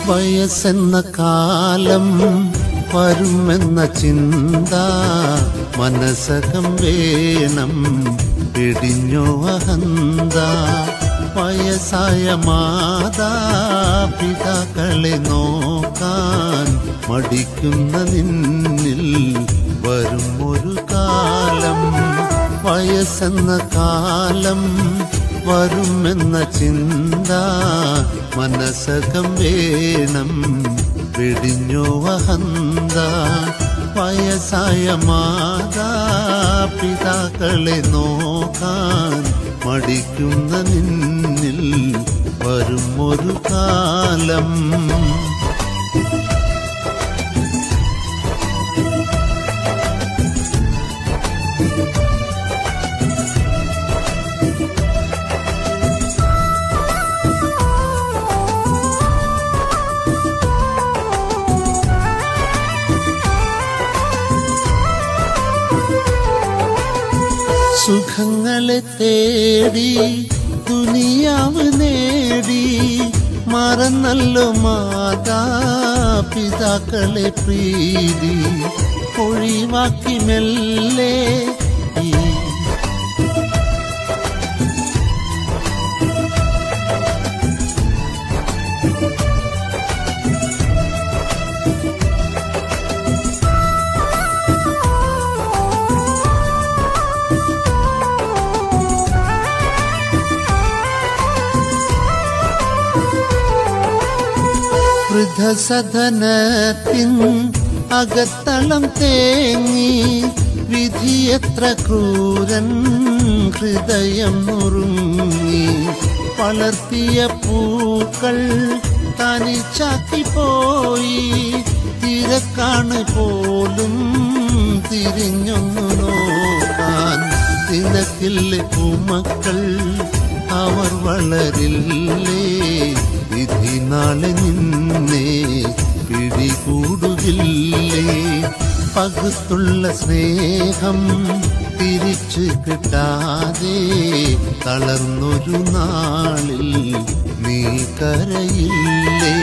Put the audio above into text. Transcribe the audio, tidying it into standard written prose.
വയസ്സെന്ന കാലം വരുമെന്ന ചിന്ത മനസ്സകം വേണം പിടിഞ്ഞോ അഹന്ത. വയസ്സായ മാതാപിതാക്കളെ നോക്കാൻ മടിക്കുന്ന നിന്നിൽ വരും ഒരു കാലം. വയസ്സെന്ന കാലം വരുമെന്ന ചിന്ത മനസ്സകം വേണം പിടിഞ്ഞോ അഹന്ത. വയസ്സായ മാതാപിതാക്കളെ നോക്കാൻ മടിക്കുന്ന നിന്നിൽ വരും ഒരു കാലം. സുഖങ്ങളെ തേടി ദുനിയാവ് നേടി മറന്നല്ലോ മാതാപിതാക്കളെ പ്രീതി. ഒഴിവാക്കി മെല്ലെ വൃദ്ധസദനത്തിൻ അകത്തളം തേങ്ങി വിധിയെത്ര ക്രൂരൻ ഹൃദയം നുറുങ്ങി. വളർത്തിയ പൂക്കൾ തനിച്ചാക്കി പോയി തിരക്കാണ് പോലും തിരിഞ്ഞൊന്നു നോക്കാൻ. നിനക്കില്ലേ പൂമക്കൾ അവർ വളരില്ലേ വിധി നാളെ നിന്നെ പിടികൂടുകില്ലേ. പകുത്തുള്ള സ്നേഹം തിരിച്ചു കിട്ടാതെ തളർന്നൊരു നാളിൽ നീ കരയില്ലേ.